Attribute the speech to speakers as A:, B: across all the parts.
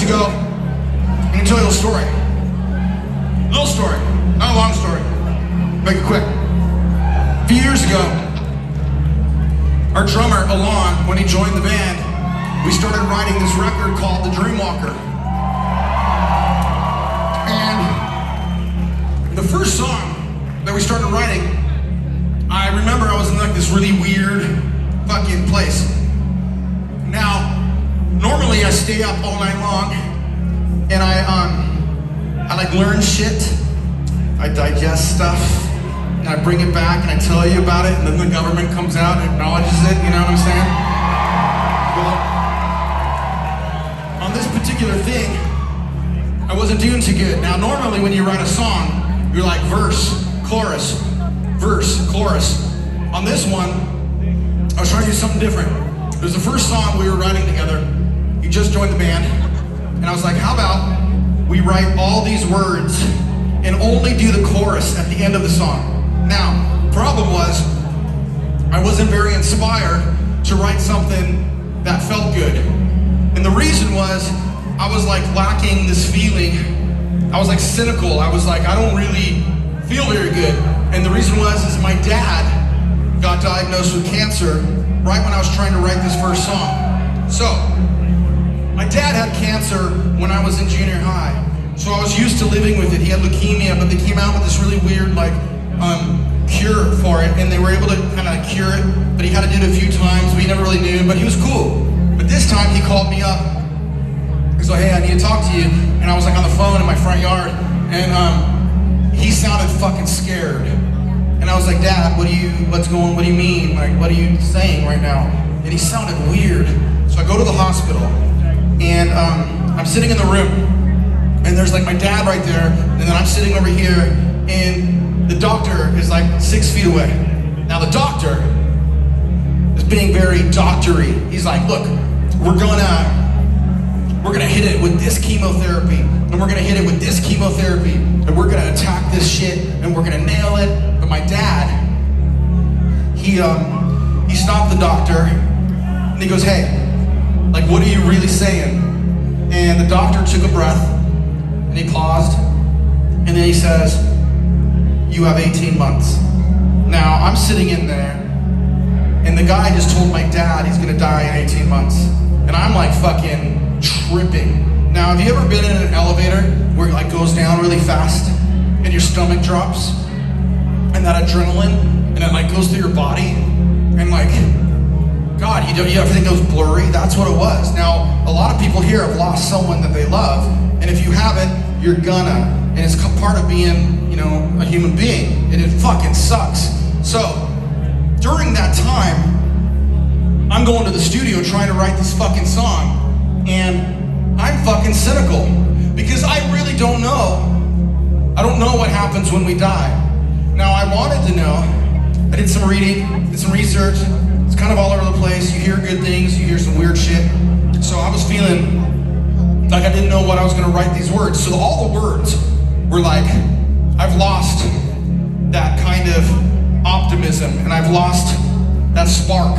A: ago, I'm gonna tell you a little story. Little story, not a long story. Make it quick. A few years ago, our drummer, Ilan, when he joined the band, we started writing this record called The Dreamwalker. And the first song that we started writing, I remember I was in like this really weird fucking place. Now, normally I stay up all night long and I like learn shit. I digest stuff and I bring it back and I tell you about it, and then the government comes out and acknowledges it, you know what I'm saying? Well, on this particular thing, I wasn't doing too good. Now, normally when you write a song, you're like verse, chorus, On this one, I was trying to do something different. It was the first song we were writing together. He just joined the band, and I was like, how about we write all these words and only do the chorus at the end of the song? Now, problem was, I wasn't very inspired to write something that felt good. And the reason was, I was like lacking this feeling. I was like cynical. I was like, I don't really feel very good. And the reason was, is my dad got diagnosed with cancer right when I was trying to write this first song. So, my dad had cancer when I was in junior high. So I was used to living with it. He had leukemia, but they came out with this really weird cure for it, and they were able to kind of cure it, but he had to do it a few times. We never really knew, but he was cool. But this time he called me up. He's like, hey, I need to talk to you. And I was like on the phone in my front yard, and he sounded fucking scared. And I was like, Dad, what do you mean? Like, what are you saying right now? And he sounded weird. So I go to the hospital, and I'm sitting in the room, and there's like my dad right there, and then I'm sitting over here, and the doctor is like 6 feet away. Now the doctor is being very doctory. He's like, look, we're gonna hit it with this chemotherapy, and we're gonna hit it with this chemotherapy, and we're gonna attack this shit, and we're gonna nail it. But my dad, he stopped the doctor, and he goes, hey, like, what are you really saying? And the doctor took a breath, and he paused, and then he says, you have 18 months. Now, I'm sitting in there, and the guy just told my dad he's gonna die in 18 months. And I'm like fucking tripping. Now, have you ever been in an elevator where it like goes down really fast, and your stomach drops, and that adrenaline, and it like goes through your body, and like, God, everything goes blurry? That's what it was. Now, a lot of people here have lost someone that they love, and if you haven't, you're gonna. And it's part of being, a human being, and it fucking sucks. So, during that time, I'm going to the studio trying to write this fucking song, and I'm fucking cynical, because I really don't know. I don't know what happens when we die. Now, I wanted to know. I did some reading, did some research. It's kind of all over the place. You hear good things, you hear some weird shit. So I was feeling like I didn't know what I was gonna write these words. So all the words were like, I've lost that kind of optimism, and I've lost that spark.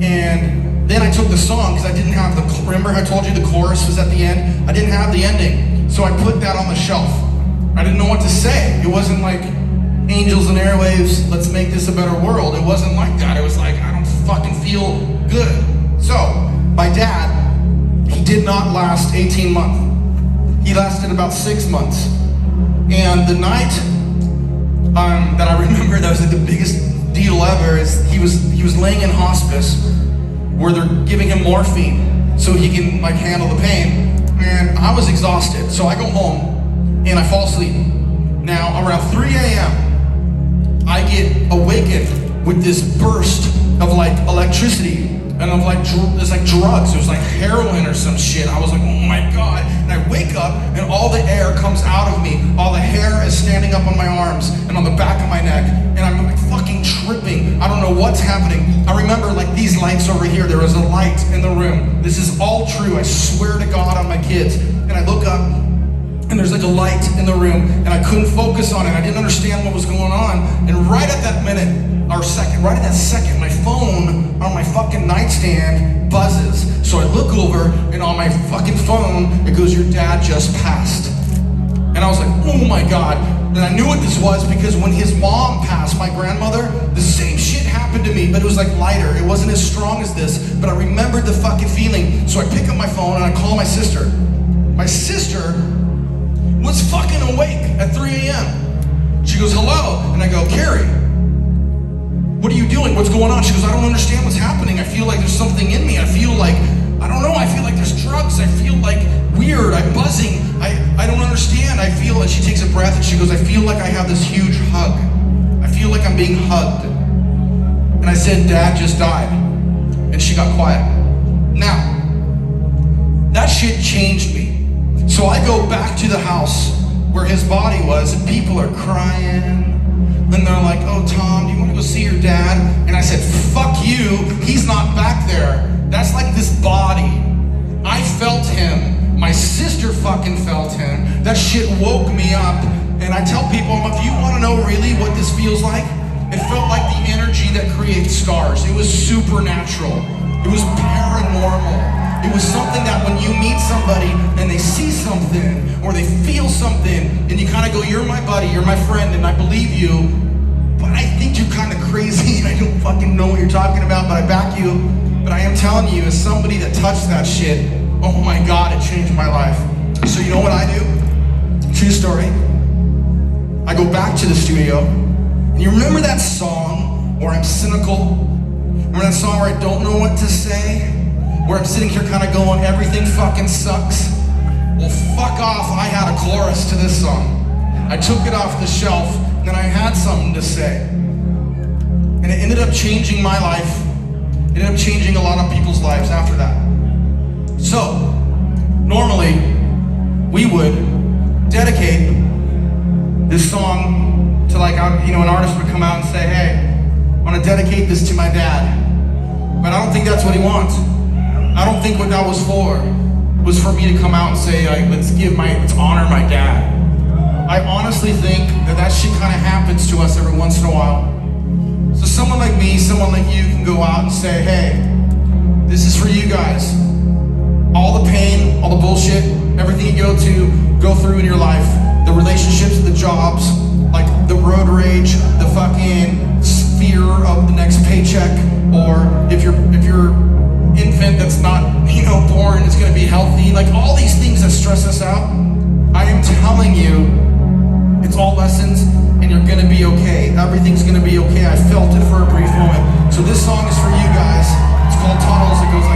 A: And then I took the song, because I didn't have remember I told you the chorus was at the end? I didn't have the ending. So I put that on the shelf. I didn't know what to say. It wasn't like Angels and Airwaves, let's make this a better world. It wasn't like that. It was like, I don't fucking feel good. So, my dad, he did not last 18 months. He lasted about 6 months. And the night that I remember that was like the biggest deal ever is he was laying in hospice where they're giving him morphine so he can like handle the pain. And I was exhausted, so I go home and I fall asleep. Now around 3 a.m. I get awakened with this burst of like electricity and of like it's like drugs. It was like heroin or some shit. I was like, oh my God. And I wake up and all the air comes out of me. All the hair is standing up on my arms and on the back of my neck. And I'm like fucking tripping. I don't know what's happening. I remember like these lights over here. There was a light in the room. This is all true. I swear to God on my kids. And I look up and there's like a light in the room, and I couldn't focus on it. I didn't understand what was going on, and right at that second, my phone on my fucking nightstand buzzes. So I look over, and on my fucking phone, it goes, "Your dad just passed." And I was like, oh my God. And I knew what this was because when his mom passed, my grandmother, the same shit happened to me, but it was like lighter. It wasn't as strong as this, but I remembered the fucking feeling. So I pick up my phone and I call my sister. My sister was fucking awake at 3 a.m. She goes, "Hello." And I go, "Carrie, what are you doing? What's going on?" She goes, "I don't understand what's happening. I feel like there's something in me. I feel like, I don't know, I feel like there's drugs. I feel like weird. I'm buzzing. I don't understand. I feel," and she takes a breath and she goes, "I feel like I have this huge hug. I feel like I'm being hugged." And I said, "Dad just died." And she got quiet. Now, that shit changed me. So I go back to the house where his body was, and people are crying. And they're like, "Oh, Tom, do you want to go see your dad?" And I said, "Fuck you, he's not back there. That's like this body. I felt him. My sister fucking felt him. That shit woke me up." And I tell people, if you want to know really what this feels like, it felt like the energy that creates scars. It was supernatural. It was paranormal. It was something that when you meet somebody and they see something or they feel something and you kind of go, "You're my buddy, you're my friend, and I believe you, but I think you're kind of crazy and I don't fucking know what you're talking about, but I back you." But I am telling you, as somebody that touched that shit, oh my God, it changed my life. So you know what I do? True story. I go back to the studio, and you remember that song where I'm cynical? Remember that song where I don't know what to say? Where I'm sitting here kind of going, everything fucking sucks? Well, fuck off, I had a chorus to this song. I took it off the shelf, and I had something to say. And it ended up changing my life. It ended up changing a lot of people's lives after that. So, normally, we would dedicate this song to an artist would come out and say, "Hey, I want to dedicate this to my dad." But I don't think that's what he wants. I don't think what that was for was for me to come out and say, let's honor my dad. I honestly think that shit kind of happens to us every once in a while. So someone like me, someone like you can go out and say, "Hey, this is for you guys. All the pain, all the bullshit, everything you go through in your life, the relationships, the jobs, like the road rage, the fucking fear of the next paycheck, or if your infant that's not, born is gonna be healthy, like all these things that stress us out, I am telling you, it's all lessons, and you're gonna be okay. Everything's gonna be okay. I felt it for a brief moment. So this song is for you guys. It's called Tunnels. It goes